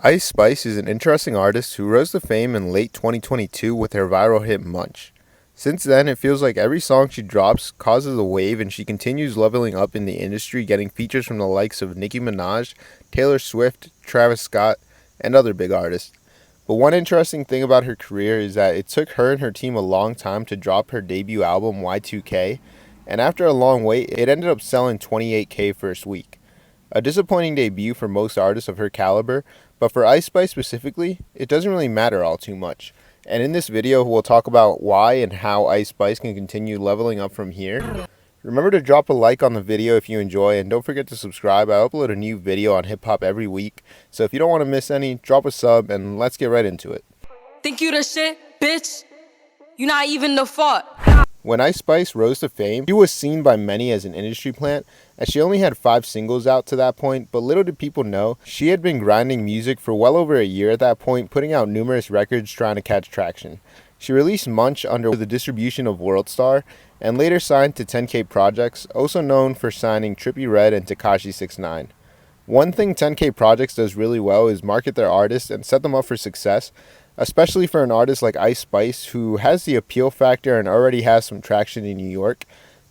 Ice Spice is an interesting artist who rose to fame in late 2022 with her viral hit Munch. Since then, it feels like every song she drops causes a wave and she continues leveling up in the industry, getting features from the likes of Nicki Minaj, Taylor Swift, Travis Scott, and other big artists. But one interesting thing about her career is that it took her and her team a long time to drop her debut album Y2K, and after a long wait, it ended up selling 28K first week. A disappointing debut for most artists of her caliber, but for Ice Spice specifically, it doesn't really matter all too much. And in this video, we'll talk about why and how Ice Spice can continue leveling up from here. Remember to drop a like on the video if you enjoy, and don't forget to subscribe. I upload a new video on hip-hop every week, so if you don't want to miss any, drop a sub and let's get right into it. Think you the shit, bitch? You not even the fault. When Ice Spice rose to fame, she was seen by many as an industry plant, as she only had 5 singles out to that point, but little did people know, she had been grinding music for well over a year at that point, putting out numerous records trying to catch traction. She released Munch under the distribution of WorldStar, and later signed to 10K Projects, also known for signing Trippie Redd and Tekashi 6ix9ine. One thing 10K Projects does really well is market their artists and set them up for success, especially for an artist like Ice Spice, who has the appeal factor and already has some traction in New York.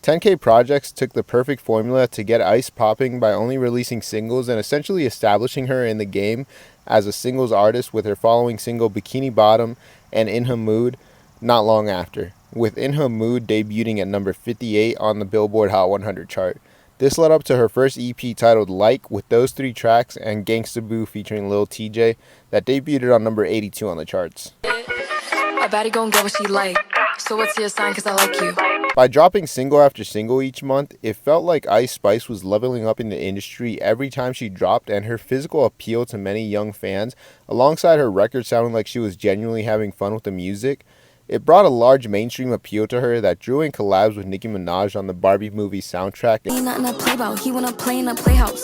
10K Projects took the perfect formula to get Ice popping by only releasing singles and essentially establishing her in the game as a singles artist with her following single Bikini Bottom and In Her Mood not long after, with In Her Mood debuting at number 58 on the Billboard Hot 100 chart. This led up to her first EP titled Like, with those 3 tracks, and Gangsta Boo featuring Lil TJ that debuted on number 82 on the charts. A baddie gon' get what she like. So what's your sign, cause I like you. By dropping single after single each month, it felt like Ice Spice was leveling up in the industry every time she dropped, and her physical appeal to many young fans, alongside her record sounding like she was genuinely having fun with the music, it brought a large mainstream appeal to her that drew in collabs with Nicki Minaj on the Barbie movie soundtrack. Ain't nothing to play about. He wanna play in a playhouse.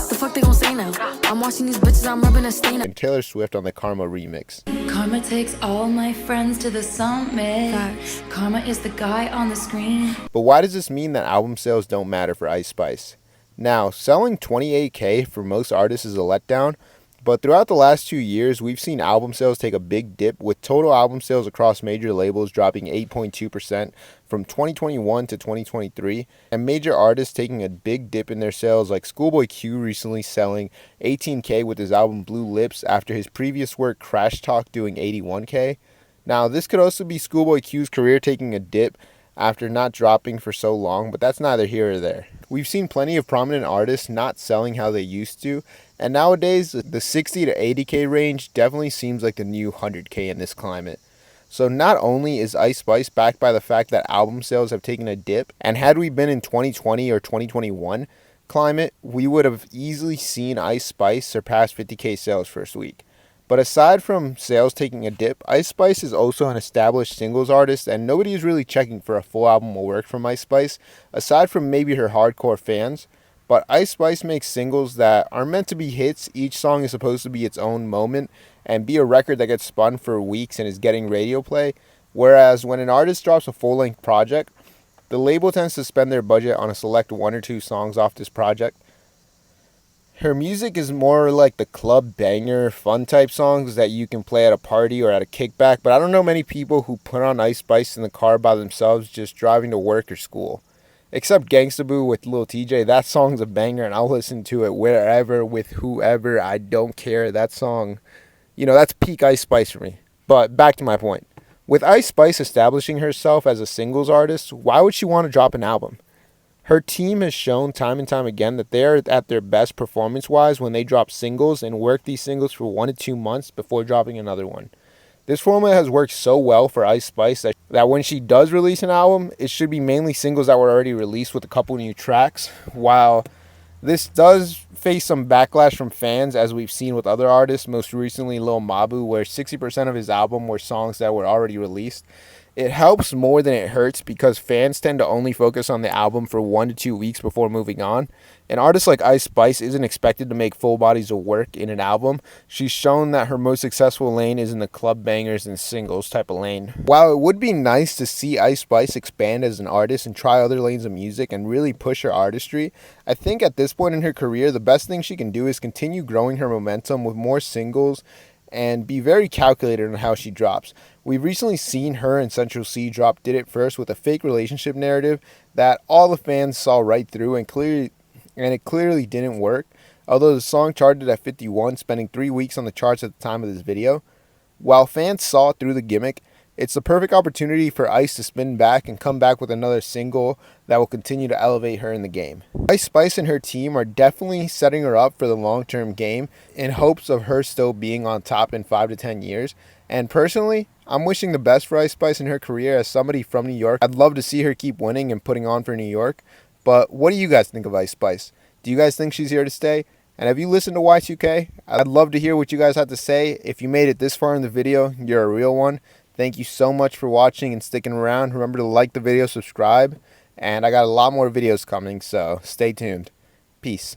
The fuck they gon' say now? I'm watching these bitches, I'm rubbing a stain. And Taylor Swift on the Karma remix. Karma takes all my friends to the summit. Facts. Karma is the guy on the screen. But why does this mean that album sales don't matter for Ice Spice? Now, selling 28K for most artists is a letdown, but throughout the last 2 years, we've seen album sales take a big dip, with total album sales across major labels dropping 8.2% from 2021 to 2023, and major artists taking a big dip in their sales, like Schoolboy Q recently selling 18K with his album Blue Lips after his previous work Crash Talk doing 81K. Now, this could also be Schoolboy Q's career taking a dip after not dropping for so long, but that's neither here or there. We've seen plenty of prominent artists not selling how they used to, and nowadays the 60 to 80K range definitely seems like the new 100K in this climate. So not only is Ice Spice backed by the fact that album sales have taken a dip, and had we been in 2020 or 2021 climate, we would have easily seen Ice Spice surpass 50K sales first week. But aside from sales taking a dip, Ice Spice is also an established singles artist, and nobody is really checking for a full album of work from Ice Spice, aside from maybe her hardcore fans. But Ice Spice makes singles that are meant to be hits. Each song is supposed to be its own moment and be a record that gets spun for weeks and is getting radio play. Whereas when an artist drops a full-length project, the label tends to spend their budget on a select 1 or 2 songs off this project. Her music is more like the club banger, fun type songs that you can play at a party or at a kickback, but I don't know many people who put on Ice Spice in the car by themselves just driving to work or school. Except Gangsta Boo with Lil TJ, that song's a banger and I'll listen to it wherever, with whoever, I don't care. That song, that's peak Ice Spice for me. But back to my point. With Ice Spice establishing herself as a singles artist, why would she want to drop an album? Her team has shown time and time again that they are at their best performance-wise when they drop singles and work these singles for 1 to 2 months before dropping another one. This formula has worked so well for Ice Spice that when she does release an album, it should be mainly singles that were already released with a couple new tracks. While this does face some backlash from fans, as we've seen with other artists, most recently Lil Mabu, where 60% of his album were songs that were already released. It helps more than it hurts because fans tend to only focus on the album for 1 to 2 weeks before moving on. An artist like Ice Spice isn't expected to make full bodies of work in an album. She's shown that her most successful lane is in the club bangers and singles type of lane. While it would be nice to see Ice Spice expand as an artist and try other lanes of music and really push her artistry, I think at this point in her career, the best thing she can do is continue growing her momentum with more singles and be very calculated on how she drops. We've recently seen her and Central C drop Did It First with a fake relationship narrative that all the fans saw right through, and it clearly didn't work. Although the song charted at 51, spending 3 weeks on the charts at the time of this video. While fans saw through the gimmick, it's the perfect opportunity for Ice to spin back and come back with another single that will continue to elevate her in the game. Ice Spice and her team are definitely setting her up for the long-term game in hopes of her still being on top in 5 to 10 years. And personally, I'm wishing the best for Ice Spice in her career. As somebody from New York, I'd love to see her keep winning and putting on for New York. But what do you guys think of Ice Spice? Do you guys think she's here to stay? And have you listened to Y2K? I'd love to hear what you guys have to say. If you made it this far in the video, you're a real one. Thank you so much for watching and sticking around. Remember to like the video, subscribe, and I got a lot more videos coming, so stay tuned. Peace.